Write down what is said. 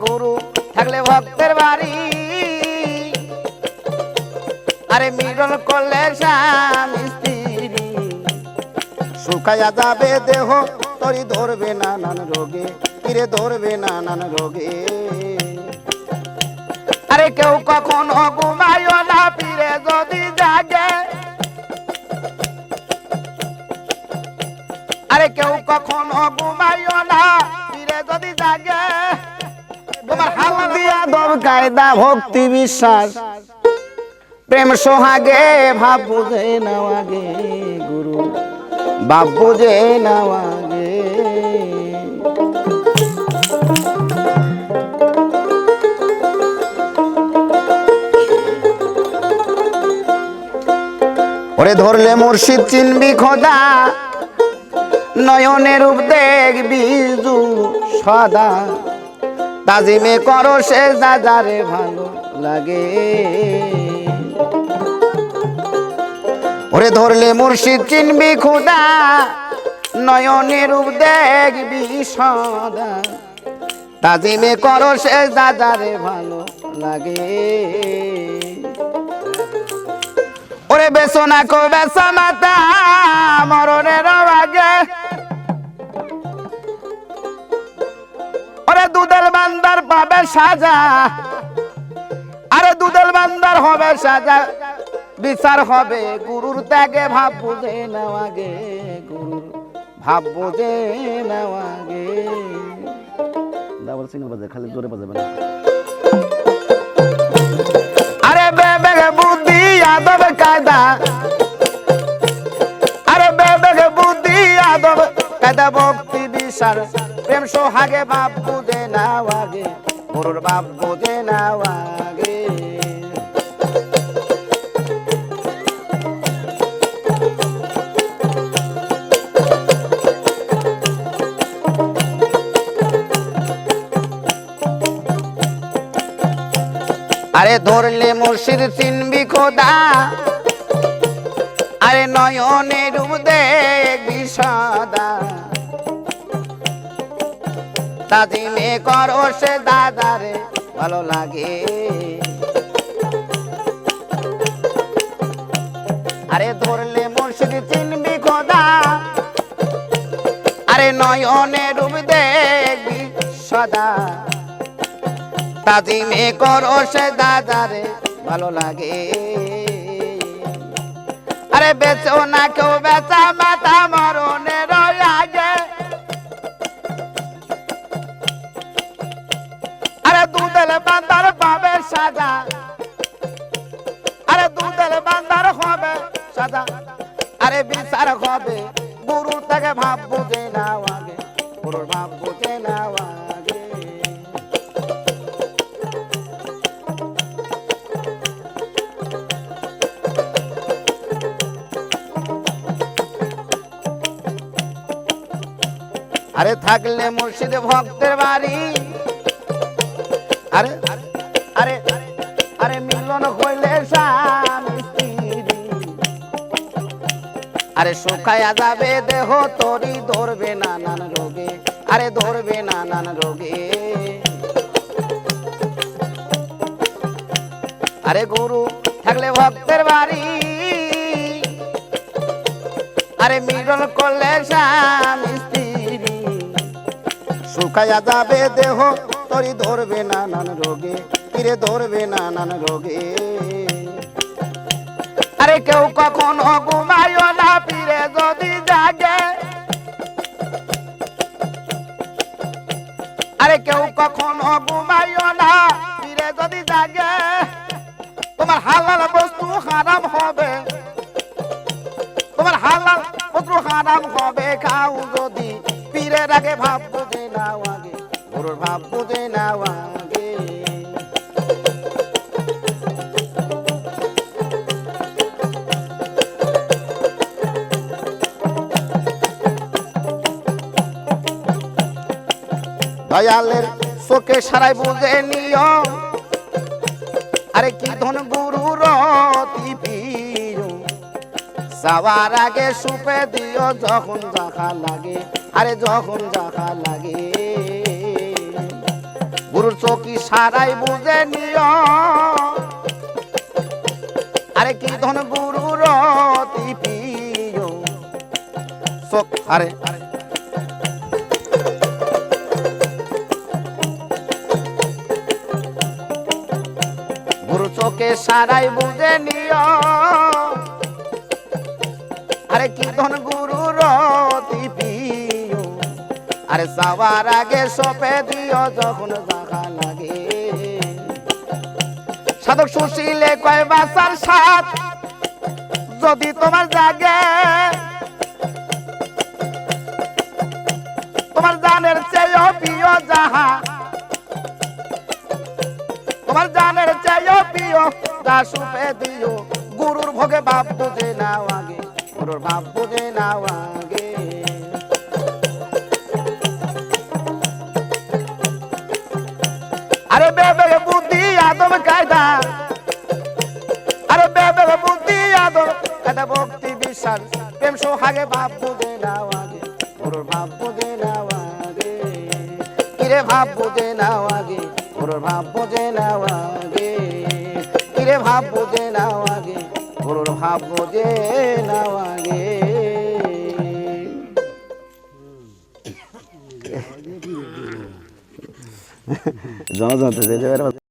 গুরু থাকলে ভক্তের বাড়ি, আরে মিলন করলে স্বামী স্ত্রী শুকাইয়া যাবে দেহ, তরি ধরবে নানান রোগে, কিরে ধরবে নানান রোগে। আরে কেউ কখনো ঘুমায়ও না, পীরে যদি জাগে, আরে কেউ কখনো ঘুমায়ও না, পীরে যদি জাগে। তোমার হাল দিয়া দব কায়দা ভক্তি বিশ্বাস প্রেম সোহাগে ভাব বুঝে নাও আগে, গুরু ভাব বুঝে নাও আগে। ওরে ধরলে মুর্শিদ চিনবি খোদা, নয়নের রূপ দেখবি জু সদা, তাজিমে করো সে যারে ভালো লাগে। ওরে ধরলে মুর্শিদ চিনবি খোদা, নয়নের রূপ দেখবি সদা, তাজিমে করো সে যারে ভালো লাগে। ওরে বেসো না কো বেসা মাতা মরণের আগে, ওরে দুধের বান্দার পাবে সাজা, আরে দুধের বান্দার হবে সাজা, বিচার হবে গুরুর ত্যাগে ভাব বুঝে নাও আগে, গুরুর ভাব বুঝে নাও আগে। ডাবল সিঙ্গেল বাজে, খালি জোরে বাজাবে না। আরে বেবেগে বুদ্ধি আদব কায়দা, আরে বেবেগে বুদ্ধি আদব কায়দা ভক্তি বিশ্বাস প্রেম সোহাগে ভাব বুঝে নাও আগে, গুরুর ভাব বুঝে নাও আগে। আরে ধরলে মুর্শিদ চিনবি খোদা, আরে নয়নে রূপ দেখবি সদা, তাজিমে করো সে দাদারে ভালো লাগে। আরে ধরলে মুর্শিদ চিনবি খোদা, আরে নয়নে রূপ দেখবি সদা, তাজিমে করো সে দাদারে ভালো লাগে। আরে বেচো না কেউ বেচা মাতা মরণের আগে, আরে দুধের বান্দার পাবে সাজা, আরে দুধের বান্দার হবে সাজা, আরে বিচার হবে গুরুর থেকে ভাব বুঝে নাও আগে, গুরুর ভাব বুঝে নাও আগে। আরে থাকলে মুর্শিদ ভক্তের বাড়ি, আরে আরে আরে মিলন হইলে স্বামী স্ত্রী, আরে শুকায়া যাবে দেহ, তরি ধরবে নানান রোগে, আরে ধরবে নানান রোগে। আরে গুরু থাকলে ভক্তের বাড়ি, আরে মিলন করলে স্বামী স্ত্রী শুকায়া যাবে দেহ, তরি ধরবে নানান রোগে, কিরে ধরবে নানান রোগে। আরে কেউ কখনো ঘুমায়ও না, পীরে যদি জাগে, আরে কেউ কখনো ঘুমায়ও না, পীরে যদি জাগে। তোমার হালাল বস্তু হারাম হবে, তোমার হালাল বস্তু হারাম হবে খাও যদি, পীরের আগে ভাব বুঝে নাও আগে, গুরুর ভাব বুঝে নাও আগে। দয়ালের চোখে সারাই বুঝে নিও, আরে কি ধন গুরুর অতি প্রিয়, যাওয়ার আগে সুপে দিও যখন যাহা লাগে, আরে যখন যাহা লাগে। গুরুর চকি সারাই বুঝে নিও আরে কি ধন গুরুর অতি প্রিয় চোখ আরে গুরু চোখে সারাই বুঝে নিও আরে কি ধন গুরুর অতি প্রিয় আরে যাওয়ার আগে সপে দিও যখন দেখা লাগে সাধক সুশীলে কয় বাসার সাথ যদি তোমার জাগে তোমার জানের চেয়েও প্রিয় যাহা তোমার জানের চেয়েও প্রিয় যা সুপে দিও গুরুর ভোগে বাপ বুঝে নাও আগে গুরুর বাপ বুঝে নাও আগে আরে বেবে বুদ্ধি আদম কায়দা আরে বেবে বুদ্ধি আদম কায়দা ভক্তি বিশ্বাস প্রেম সোহাগে বাপ বুঝে নাও আগে গুরুর বাপ বুঝে নাও আগে কিরে ভাব বুঝে নাও আগে গুরুর ভাব বুঝে নাও আগে কিরে ভাব বুঝে নাও আগে গুরুর ভাব বুঝে নাও আগে জনজাতি